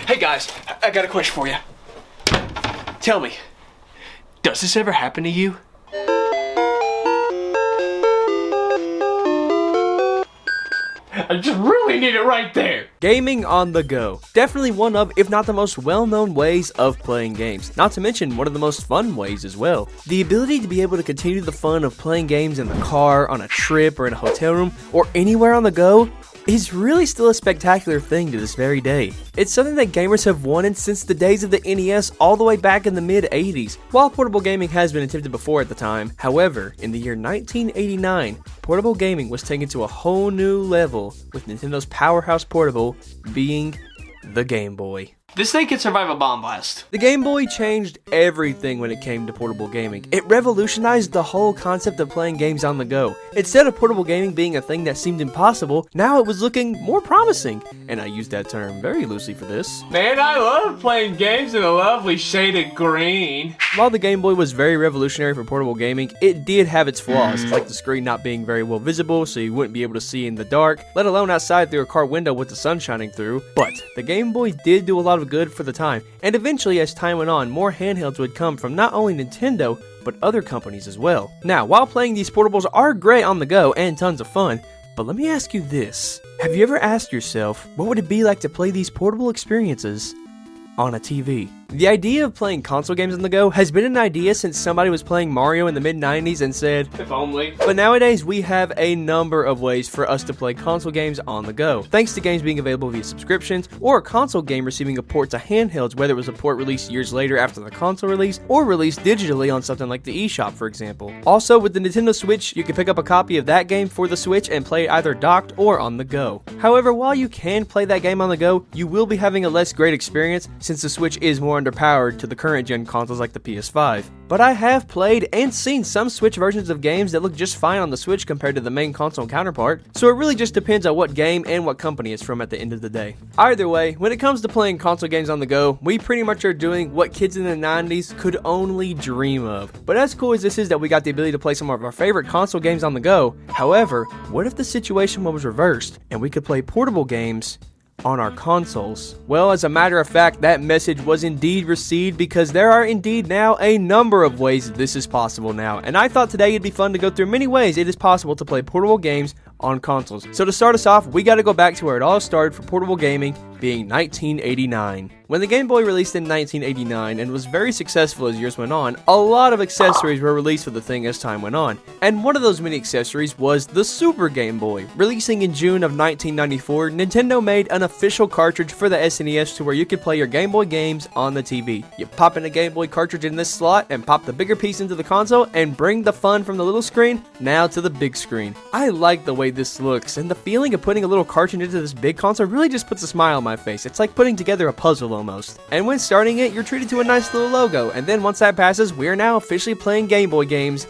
Hey guys, I got a question for you. Tell me, does this ever happen to you? I just really need it right there. Gaming on the go. Definitely one of, if not the most well-known ways of playing games. Not to mention one of the most fun ways as well. The ability to be able to continue the fun of playing games in the car, on a trip, or in a hotel room, or anywhere on the go is really still a spectacular thing to this very day. It's something that gamers have wanted since the days of the NES all the way back in the mid-80s. While portable gaming has been attempted before at the time, however, in the year 1989, portable gaming was taken to a whole new level with Nintendo's powerhouse portable being the Game Boy. This thing can survive a bomb blast. The Game Boy changed everything when it came to portable gaming. It revolutionized the whole concept of playing games on the go. Instead of portable gaming being a thing that seemed impossible, now it was looking more promising. And I use that term very loosely for this. Man, I love playing games in a lovely shade of green. While the Game Boy was very revolutionary for portable gaming, it did have its flaws, like the screen not being very well visible, so you wouldn't be able to see in the dark, let alone outside through a car window with the sun shining through. But the Game Boy did do a lot of good for the time, and eventually as time went on, more handhelds would come from not only Nintendo, but other companies as well. Now, while playing these portables are great on the go and tons of fun, but let me ask you this. Have you ever asked yourself, what would it be like to play these portable experiences on a TV? The idea of playing console games on the go has been an idea since somebody was playing Mario in the mid-90s and said, if only. But nowadays we have a number of ways for us to play console games on the go, thanks to games being available via subscriptions, or a console game receiving a port to handhelds, whether it was a port released years later after the console release, or released digitally on something like the eShop, for example. Also, with the Nintendo Switch, you can pick up a copy of that game for the Switch and play it either docked or on the go. However, while you can play that game on the go, you will be having a less great experience since the Switch is more underpowered to the current gen consoles like the PS5. But I have played and seen some Switch versions of games that look just fine on the Switch compared to the main console counterpart, so it really just depends on what game and what company it's from at the end of the day. Either way, when it comes to playing console games on the go, we pretty much are doing what kids in the 90s could only dream of. But as cool as this is that we got the ability to play some of our favorite console games on the go, however, what if the situation was reversed and we could play portable games on our consoles? Well, as a matter of fact, that message was indeed received because there are indeed now a number of ways that this is possible now, and I thought today it'd be fun to go through many ways it is possible to play portable games on consoles. So to start us off, we gotta go back to where it all started for portable gaming, being 1989. When the Game Boy released in 1989 and was very successful as years went on, a lot of accessories were released for the thing as time went on. And one of those many accessories was the Super Game Boy. Releasing in June of 1994, Nintendo made an official cartridge for the SNES to where you could play your Game Boy games on the TV. You pop in a Game Boy cartridge in this slot and pop the bigger piece into the console and bring the fun from the little screen now to the big screen. I like the way this looks, and the feeling of putting a little cartridge into this big console really just puts a smile on my face. It's like putting together a puzzle almost. And when starting it, you're treated to a nice little logo, and then once that passes, we are now officially playing Game Boy games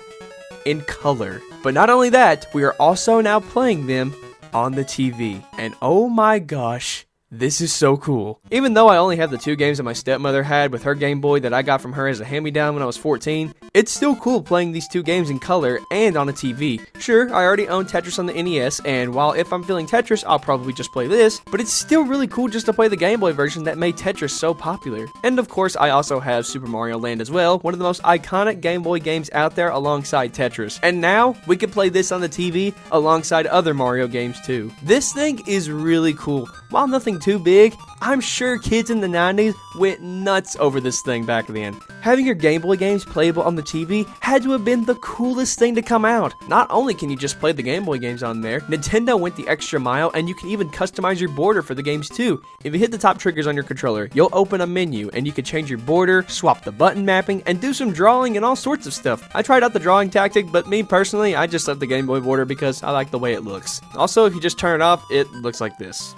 in color. But not only that, we are also now playing them on the TV. And oh my gosh, this is so cool. Even though I only have the two games that my stepmother had with her Game Boy that I got from her as a hand-me-down when I was 14, it's still cool playing these two games in color and on a TV. Sure, I already own Tetris on the NES, and while if I'm feeling Tetris, I'll probably just play this, but it's still really cool just to play the Game Boy version that made Tetris so popular. And of course, I also have Super Mario Land as well, one of the most iconic Game Boy games out there alongside Tetris. And now, we can play this on the TV alongside other Mario games too. This thing is really cool. While nothing too big, I'm sure kids in the 90s went nuts over this thing back then. Having your Game Boy games playable on the TV had to have been the coolest thing to come out. Not only can you just play the Game Boy games on there, Nintendo went the extra mile and you can even customize your border for the games too. If you hit the top triggers on your controller, you'll open a menu and you can change your border, swap the button mapping, and do some drawing and all sorts of stuff. I tried out the drawing tactic, but me personally, I just love the Game Boy border because I like the way it looks. Also, if you just turn it off, it looks like this.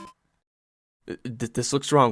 This looks wrong.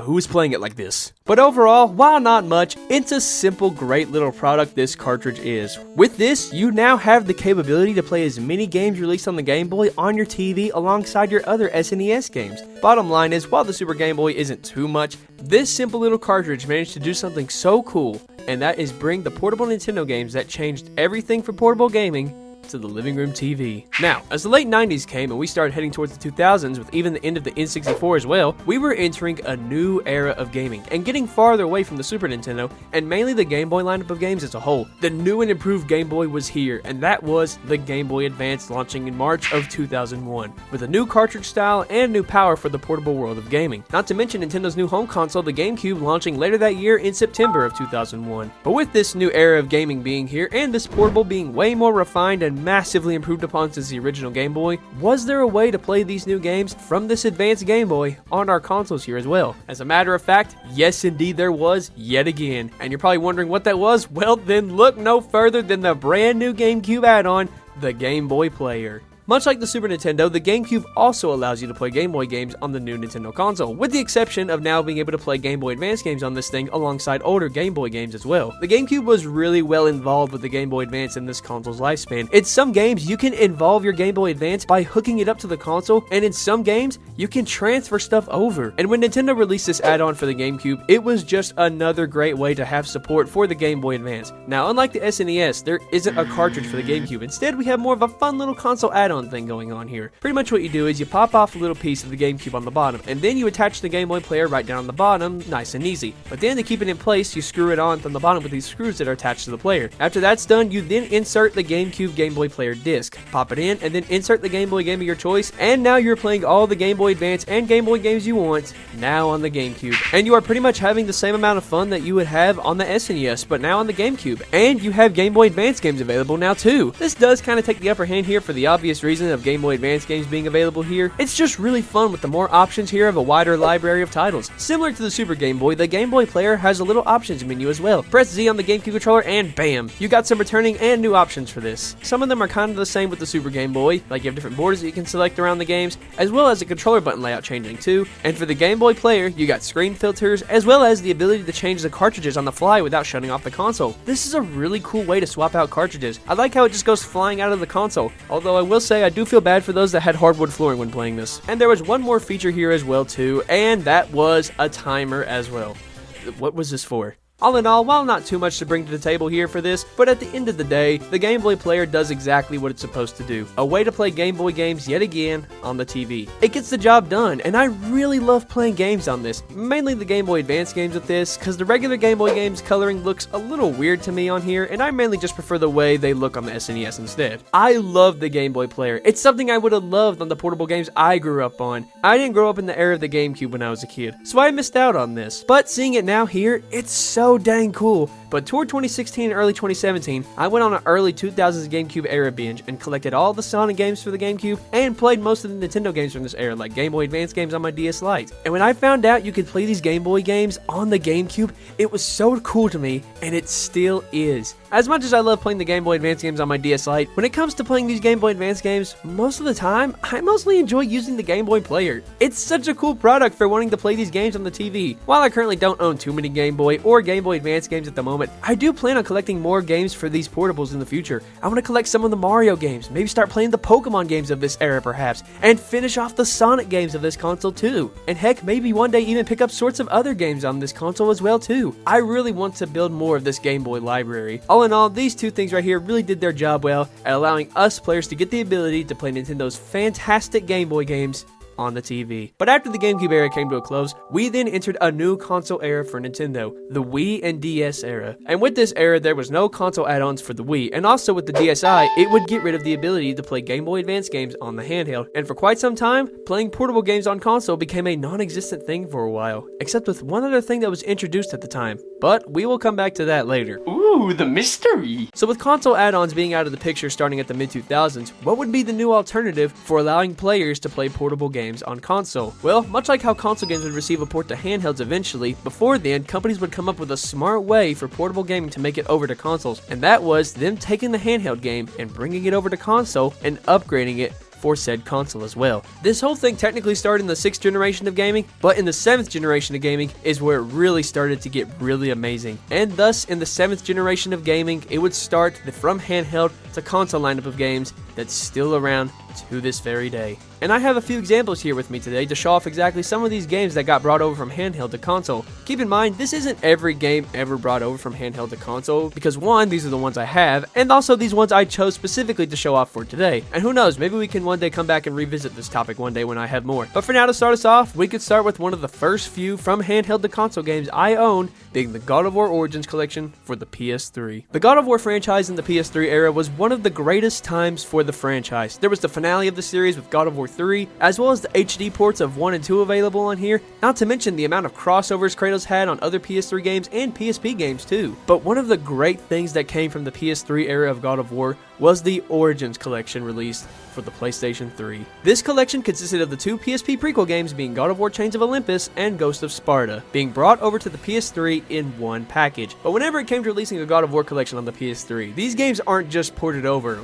Who is playing it like this? But overall, while not much, it's a simple, great little product this cartridge is. With this, you now have the capability to play as many games released on the Game Boy on your TV alongside your other SNES games. Bottom line is, while the Super Game Boy isn't too much, this simple little cartridge managed to do something so cool, and that is bring the portable Nintendo games that changed everything for portable gaming to the living room TV. Now, as the late 90s came and we started heading towards the 2000s with even the end of the N64 as well, we were entering a new era of gaming and getting farther away from the Super Nintendo and mainly the Game Boy lineup of games as a whole. The new and improved Game Boy was here, and that was the Game Boy Advance, launching in March of 2001 with a new cartridge style and new power for the portable world of gaming. Not to mention Nintendo's new home console, the GameCube, launching later that year in September of 2001. But with this new era of gaming being here and this portable being way more refined and massively improved upon since the original Game Boy, was there a way to play these new games from this advanced Game Boy on our consoles here as well? As a matter of fact, yes indeed there was, yet again. And you're probably wondering what that was? Well then look no further than the brand new GameCube add-on, the Game Boy Player. Much like the Super Nintendo, the GameCube also allows you to play Game Boy games on the new Nintendo console, with the exception of now being able to play Game Boy Advance games on this thing alongside older Game Boy games as well. The GameCube was really well involved with the Game Boy Advance in this console's lifespan. In some games, you can involve your Game Boy Advance by hooking it up to the console, and in some games, you can transfer stuff over. And when Nintendo released this add-on for the GameCube, it was just another great way to have support for the Game Boy Advance. Now, unlike the SNES, there isn't a cartridge for the GameCube. Instead, we have more of a fun little console add-on thing going on here. Pretty much what you do is you pop off a little piece of the GameCube on the bottom, and then you attach the Game Boy Player right down on the bottom, nice and easy. But then to keep it in place, you screw it on from the bottom with these screws that are attached to the player. After that's done, you then insert the GameCube Game Boy Player disc, pop it in, and then insert the Game Boy game of your choice, and now you're playing all the Game Boy Advance and Game Boy games you want, now on the GameCube. And you are pretty much having the same amount of fun that you would have on the SNES, but now on the GameCube. And you have Game Boy Advance games available now too. This does kind of take the upper hand here for the obvious reason of Game Boy Advance games being available here. It's just really fun with the more options here of a wider library of titles. Similar to the Super Game Boy, the Game Boy Player has a little options menu as well. Press Z on the GameCube controller and bam! You got some returning and new options for this. Some of them are kind of the same with the Super Game Boy, like you have different borders that you can select around the games, as well as the controller button layout changing too. And for the Game Boy Player, you got screen filters, as well as the ability to change the cartridges on the fly without shutting off the console. This is a really cool way to swap out cartridges. I like how it just goes flying out of the console, although I will say I do feel bad for those that had hardwood flooring when playing this. And there was one more feature here as well too, and that was a timer as well. What was this for? All in all, while not too much to bring to the table here for this, but at the end of the day, the Game Boy Player does exactly what it's supposed to do. A way to play Game Boy games yet again on the TV. It gets the job done, and I really love playing games on this. Mainly the Game Boy Advance games with this, because the regular Game Boy games coloring looks a little weird to me on here, and I mainly just prefer the way they look on the SNES instead. I love the Game Boy Player. It's something I would have loved on the portable games I grew up on. I didn't grow up in the era of the GameCube when I was a kid, so I missed out on this. But seeing it now here, it's so dang cool. But toward 2016 and early 2017, I went on an early 2000s GameCube era binge and collected all the Sonic games for the GameCube and played most of the Nintendo games from this era, like Game Boy Advance games on my DS Lite. And when I found out you could play these Game Boy games on the GameCube, it was so cool to me, and it still is. As much as I love playing the Game Boy Advance games on my DS Lite, when it comes to playing these Game Boy Advance games, most of the time, I mostly enjoy using the Game Boy Player. It's such a cool product for wanting to play these games on the TV. While I currently don't own too many Game Boy or Game Boy Advance games at the moment, I do plan on collecting more games for these portables in the future. I want to collect some of the Mario games, maybe start playing the Pokemon games of this era perhaps, and finish off the Sonic games of this console too. And heck, maybe one day even pick up sorts of other games on this console as well too. I really want to build more of this Game Boy library. All in all, these two things right here really did their job well at allowing us players to get the ability to play Nintendo's fantastic Game Boy games on the TV. But after the GameCube era came to a close, we then entered a new console era for Nintendo, the Wii and DS era. And with this era, there was no console add-ons for the Wii, and also with the DSi, it would get rid of the ability to play Game Boy Advance games on the handheld. And for quite some time, playing portable games on console became a non-existent thing for a while, except with one other thing that was introduced at the time. But we will come back to that later. Ooh, the mystery! So with console add-ons being out of the picture starting at the mid-2000s, what would be the new alternative for allowing players to play portable games on console? Well, much like how console games would receive a port to handhelds eventually, before then, companies would come up with a smart way for portable gaming to make it over to consoles, and that was them taking the handheld game and bringing it over to console and upgrading it for said console as well. This whole thing technically started in the 6th generation of gaming, but in the 7th generation of gaming is where it really started to get really amazing. And thus, in the 7th generation of gaming, it would start the from handheld to console lineup of games that's still around to this very day. And I have a few examples here with me today to show off exactly some of these games that got brought over from handheld to console. Keep in mind, this isn't every game ever brought over from handheld to console, because one, these are the ones I have, and also these ones I chose specifically to show off for today. And who knows, maybe we can one day come back and revisit this topic one day when I have more. But for now, to start us off, we could start with one of the first few from handheld to console games I own, being the God of War Origins collection for the PS3. The God of War franchise in the PS3 era was one of the greatest times for the franchise. There was the finale of the series with God of War 3, as well as the HD ports of 1 and 2 available on here, not to mention the amount of crossovers Kratos had on other PS3 games and PSP games too. But one of the great things that came from the PS3 era of God of War was the Origins collection released for the PlayStation 3. This collection consisted of the 2 PSP prequel games being God of War Chains of Olympus and Ghost of Sparta, being brought over to the PS3 in one package. But whenever it came to releasing a God of War collection on the PS3, these games aren't just ported over.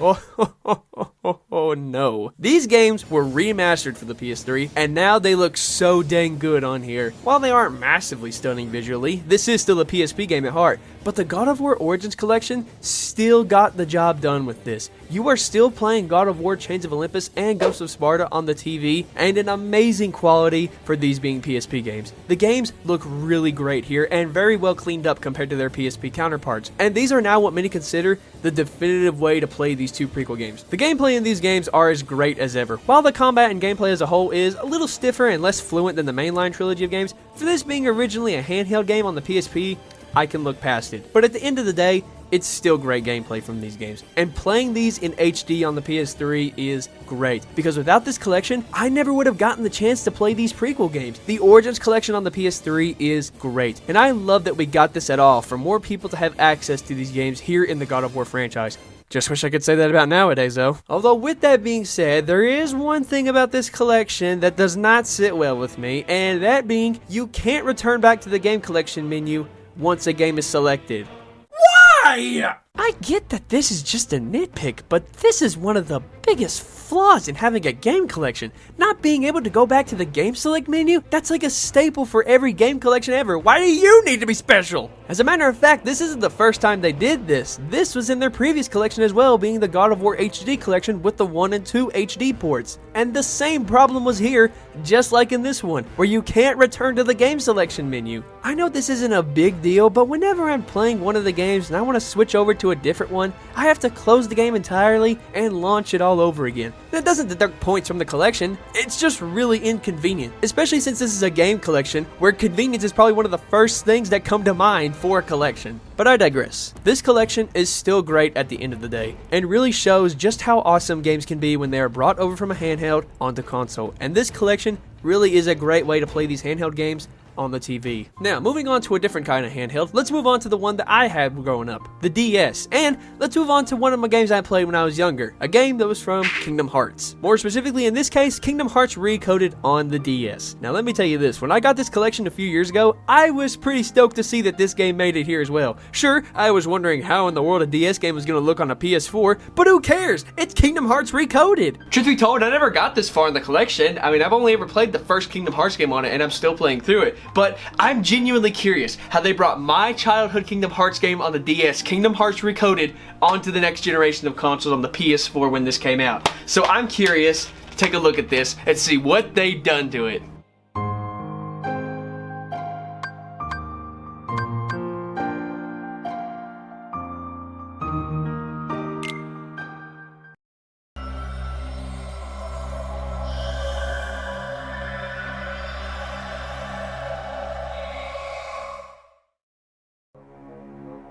Oh no. These games were remastered for the PS3, and now they look so dang good on here. While they aren't massively stunning visually, this is still a PSP game at heart, but the God of War Origins collection still got the job done with this. You are still playing God of War Chains of Olympus and Ghost of Sparta on the TV, and an amazing quality for these being PSP games. The games look really great here and very well cleaned up compared to their PSP counterparts, and these are now what many consider the definitive way to play these 2 prequel games. The gameplay in these games are as great as ever. While the combat and gameplay as a whole is a little stiffer and less fluent than the mainline trilogy of games, for this being originally a handheld game on the PSP, I can look past it. But at the end of the day, it's still great gameplay from these games. And playing these in HD on the PS3 is great, because without this collection, I never would have gotten the chance to play these prequel games. The Origins collection on the PS3 is great, and I love that we got this at all for more people to have access to these games here in the God of War franchise. Just wish I could say that about nowadays, though. Although, with that being said, there is one thing about this collection that does not sit well with me, and that being, you can't return back to the game collection menu once a game is selected. Why? I get that this is just a nitpick, but this is one of the biggest flaws in having a game collection. Not being able to go back to the game select menu, that's like a staple for every game collection ever. Why do you need to be special? As a matter of fact, this isn't the first time they did this. This was in their previous collection as well, being the God of War HD collection with the 1 and 2 HD ports. And the same problem was here, just like in this one, where you can't return to the game selection menu. I know this isn't a big deal, but whenever I'm playing one of the games and I want to switch over to a different one, I have to close the game entirely and launch it all over again. That doesn't deduct points from the collection, it's just really inconvenient, especially since this is a game collection where convenience is probably one of the first things that come to mind for a collection. But I digress. This collection is still great at the end of the day, and really shows just how awesome games can be when they are brought over from a handheld onto console, and this collection really is a great way to play these handheld games on the TV. Now, moving on to a different kind of handheld, let's move on to the one that I had growing up, the DS. And let's move on to one of my games I played when I was younger, a game that was from Kingdom Hearts. More specifically, in this case, Kingdom Hearts Recoded on the DS. Now, let me tell you this, when I got this collection a few years ago, I was pretty stoked to see that this game made it here as well. Sure, I was wondering how in the world a DS game was going to look on a PS4, but who cares? It's Kingdom Hearts Recoded! Truth be told, I never got this far in the collection. I mean, I've only ever played the first Kingdom Hearts game on it, and I'm still playing through it. But I'm genuinely curious how they brought my childhood Kingdom Hearts game on the DS, Kingdom Hearts Recoded, onto the next generation of consoles on the PS4 when this came out. So I'm curious to take a look at this and see what they done to it.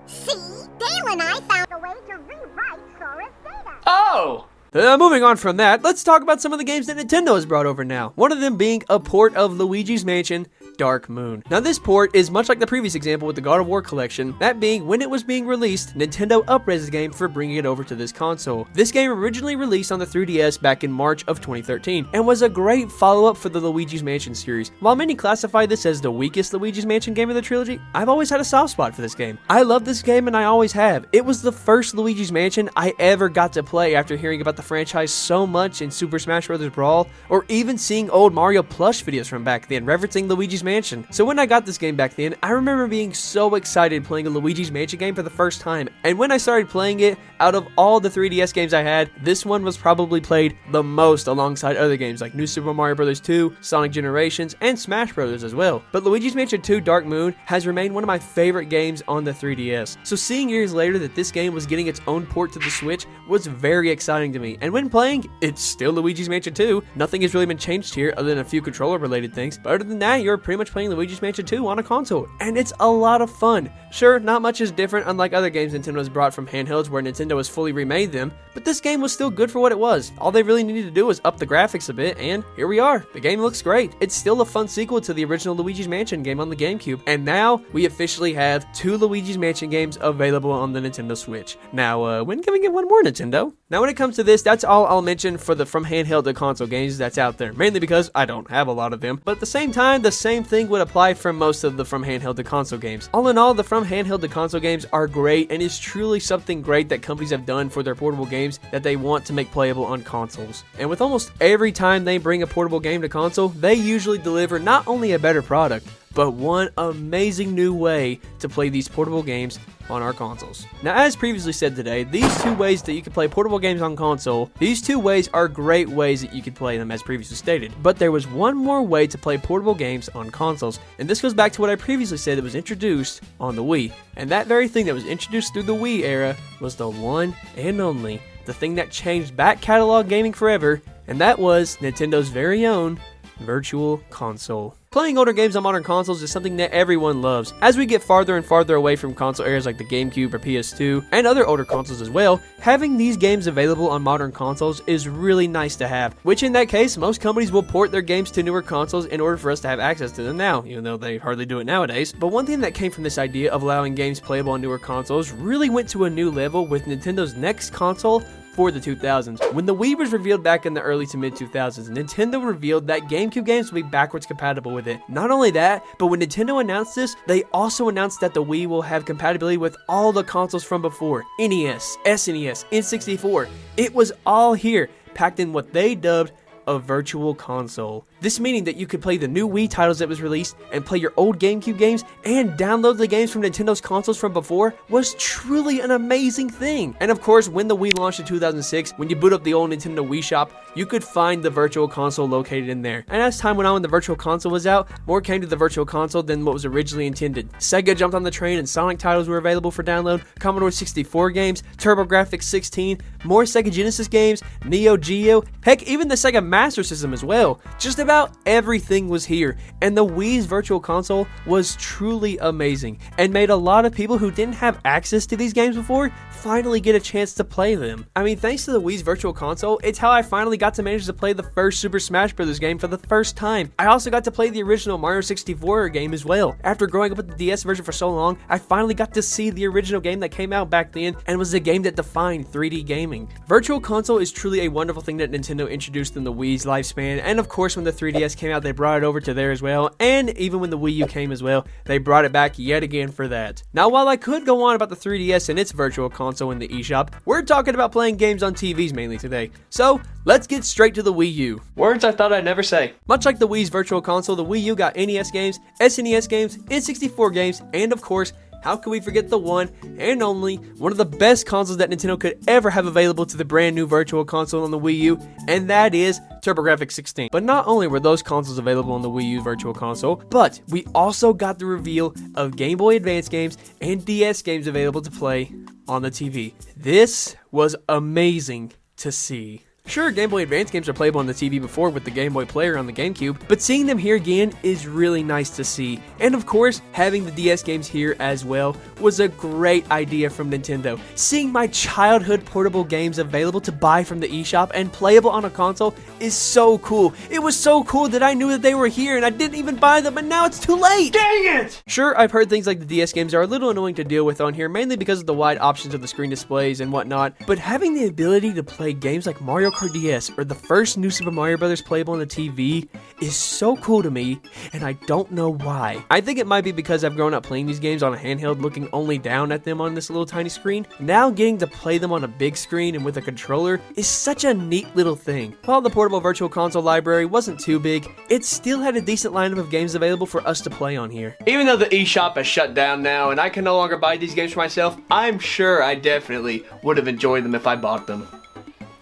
See, Dale and I found a way to rewrite Sora's data. Oh! Moving on from that, let's talk about some of the games that Nintendo has brought over now. One of them being a port of Luigi's Mansion Dark Moon. Now this port is much like the previous example with the God of War collection, that being when it was being released, Nintendo upraised the game for bringing it over to this console. This game originally released on the 3DS back in March of 2013, and was a great follow-up for the Luigi's Mansion series. While many classify this as the weakest Luigi's Mansion game of the trilogy, I've always had a soft spot for this game. I love this game and I always have. It was the first Luigi's Mansion I ever got to play after hearing about the franchise so much in Super Smash Bros. Brawl, or even seeing old Mario plush videos from back then referencing Luigi's Mansion. So when I got this game back then, I remember being so excited playing a Luigi's Mansion game for the first time, and when I started playing it, out of all the 3DS games I had, this one was probably played the most alongside other games like New Super Mario Bros. 2, Sonic Generations, and Smash Bros. As well. But Luigi's Mansion 2 Dark Moon has remained one of my favorite games on the 3DS. So seeing years later that this game was getting its own port to the Switch was very exciting to me. And when playing, it's still Luigi's Mansion 2. Nothing has really been changed here other than a few controller related things. But other than that, you're pretty much playing Luigi's Mansion 2 on a console. And it's a lot of fun. Sure, not much is different unlike other games Nintendo has brought from handhelds where Nintendo has fully remade them, but this game was still good for what it was. All they really needed to do was up the graphics a bit, and here we are. The game looks great. It's still a fun sequel to the original Luigi's Mansion game on the GameCube, and now we officially have 2 Luigi's Mansion games available on the Nintendo Switch. Now, when can we get one more, Nintendo? Now, when it comes to this, that's all I'll mention for the from handheld to console games that's out there, mainly because I don't have a lot of them, but at the same time, the same thing would apply for most of the from handheld to console games. All in all, the from handheld to console games are great, and is truly something great that companies have done for their portable games that they want to make playable on consoles. And with almost every time they bring a portable game to console, they usually deliver not only a better product, but one amazing new way to play these portable games on our consoles. Now, as previously said today, these 2 ways that you can play portable games on console, these 2 ways are great ways that you could play them as previously stated. But there was one more way to play portable games on consoles, and this goes back to what I previously said that was introduced on the Wii. And that very thing that was introduced through the Wii era was the one and only, the thing that changed back catalog gaming forever, and that was Nintendo's very own Virtual Console. Playing older games on modern consoles is something that everyone loves. As we get farther and farther away from console eras like the GameCube or PS2, and other older consoles as well, having these games available on modern consoles is really nice to have, which in that case, most companies will port their games to newer consoles in order for us to have access to them now, even though they hardly do it nowadays. But one thing that came from this idea of allowing games playable on newer consoles really went to a new level with Nintendo's next console for the 2000s. When the Wii was revealed back in the early to mid 2000s, Nintendo revealed that GameCube games would be backwards compatible with it. Not only that, but when Nintendo announced this, they also announced that the Wii will have compatibility with all the consoles from before: NES, SNES, N64. It was all here, packed in what they dubbed a virtual console. This meaning that you could play the new Wii titles that was released and play your old GameCube games and download the games from Nintendo's consoles from before was truly an amazing thing. And of course, when the Wii launched in 2006, when you boot up the old Nintendo Wii shop, you could find the virtual console located in there. And as time went on, when the virtual console was out, more came to the virtual console than what was originally intended. Sega jumped on the train and Sonic titles were available for download, Commodore 64 games, TurboGrafx 16, more Sega Genesis games, Neo Geo, heck, even the Sega Master System as well. Just about everything was here, and the Wii's virtual console was truly amazing and made a lot of people who didn't have access to these games before finally get a chance to play them. I mean, thanks to the Wii's virtual console, it's how I finally got to manage to play the first Super Smash Bros. Game for the first time. I also got to play the original Mario 64 game as well. After growing up with the DS version for so long, I finally got to see the original game that came out back then and was the game that defined 3D gaming. Virtual console is truly a wonderful thing that Nintendo introduced in the Wii's lifespan, and of course when the 3DS came out, they brought it over to there as well, and even when the Wii U came as well, they brought it back yet again for that. Now, while I could go on about the 3DS and its virtual console in the eShop, we're talking about playing games on TVs mainly today. So, let's get straight to the Wii U. Words I thought I'd never say. Much like the Wii's virtual console, the Wii U got NES games, SNES games, N64 games, and of course, how could we forget the one and only, one of the best consoles that Nintendo could ever have available to the brand new virtual console on the Wii U, and that is TurboGrafx 16. But not only were those consoles available on the Wii U virtual console, but we also got the reveal of Game Boy Advance games and DS games available to play on the TV. This was amazing to see. Sure, Game Boy Advance games are playable on the TV before with the Game Boy player on the GameCube, but seeing them here again is really nice to see. And of course, having the DS games here as well was a great idea from Nintendo. Seeing my childhood portable games available to buy from the eShop and playable on a console is so cool. It was so cool that I knew that they were here and I didn't even buy them, and now it's too late! Dang it! Sure, I've heard things like the DS games are a little annoying to deal with on here, mainly because of the wide options of the screen displays and whatnot, but having the ability to play games like Mario Kart DS or the first New Super Mario Bros. Playable on the TV is so cool to me, and I don't know why. I think it might be because I've grown up playing these games on a handheld looking only down at them on this little tiny screen. Now getting to play them on a big screen and with a controller is such a neat little thing. While the portable virtual console library wasn't too big, it still had a decent lineup of games available for us to play on here. Even though the eShop has shut down now and I can no longer buy these games for myself, I'm sure I definitely would have enjoyed them if I bought them.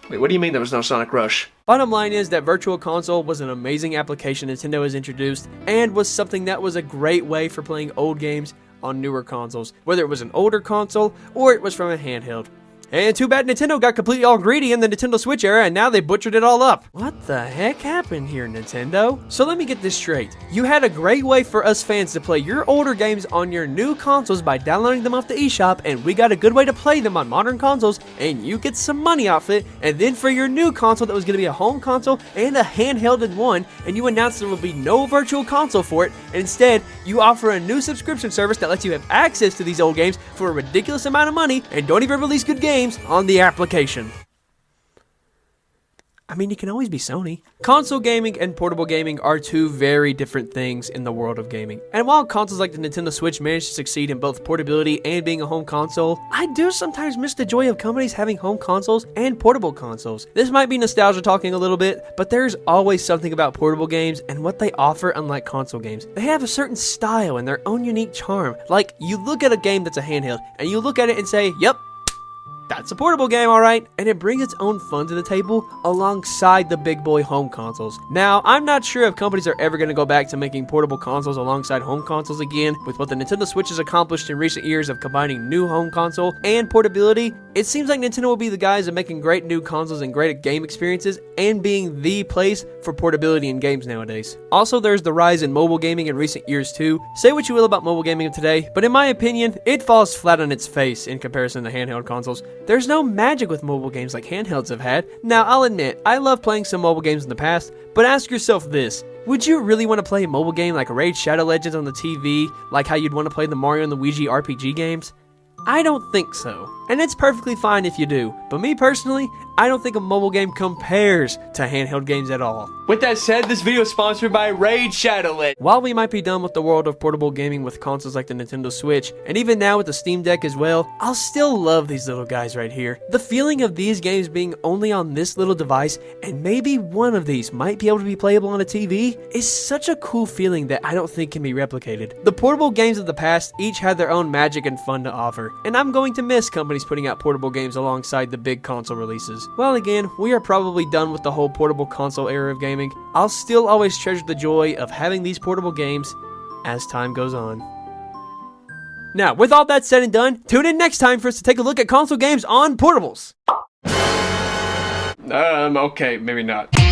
Wait, what do you mean there was no Sonic Rush? Bottom line is that Virtual Console was an amazing application Nintendo has introduced and was something that was a great way for playing old games on newer consoles, whether it was an older console or it was from a handheld. And too bad Nintendo got completely all greedy in the Nintendo Switch era and now they butchered it all up. What the heck happened here, Nintendo? So let me get this straight. You had a great way for us fans to play your older games on your new consoles by downloading them off the eShop, and we got a good way to play them on modern consoles, and you get some money off it, and then for your new console that was going to be a home console and a handheld in one, and you announced there will be no virtual console for it, and instead you offer a new subscription service that lets you have access to these old games for a ridiculous amount of money and don't even release good games on the application. I mean, you can always be Sony. Console gaming and portable gaming are two very different things in the world of gaming. And while consoles like the Nintendo Switch manage to succeed in both portability and being a home console, I do sometimes miss the joy of companies having home consoles and portable consoles. This might be nostalgia talking a little bit, but there's always something about portable games and what they offer unlike console games. They have a certain style and their own unique charm. Like, you look at a game that's a handheld, and you look at it and say, yep, that's a portable game, alright, and it brings its own fun to the table alongside the big boy home consoles. Now, I'm not sure if companies are ever going to go back to making portable consoles alongside home consoles again. With what the Nintendo Switch has accomplished in recent years of combining new home console and portability, it seems like Nintendo will be the guys at making great new consoles and great game experiences and being the place for portability in games nowadays. Also, there's the rise in mobile gaming in recent years too. Say what you will about mobile gaming today, but in my opinion, it falls flat on its face in comparison to handheld consoles. There's no magic with mobile games like handhelds have had. Now, I'll admit, I love playing some mobile games in the past, but ask yourself this. Would you really want to play a mobile game like Raid Shadow Legends on the TV, like how you'd want to play the Mario and Luigi RPG games? I don't think so. And it's perfectly fine if you do, but me personally, I don't think a mobile game compares to handheld games at all. With that said, this video is sponsored by Raid Shadow Legends. While we might be done with the world of portable gaming with consoles like the Nintendo Switch, and even now with the Steam Deck as well, I'll still love these little guys right here. The feeling of these games being only on this little device, and maybe one of these might be able to be playable on a TV, is such a cool feeling that I don't think can be replicated. The portable games of the past each had their own magic and fun to offer, and I'm going to miss companies putting out portable games alongside the big console releases. While again, we are probably done with the whole portable console era of gaming, I'll still always treasure the joy of having these portable games as time goes on. Now, with all that said and done, tune in next time for us to take a look at console games on portables. Okay, maybe not.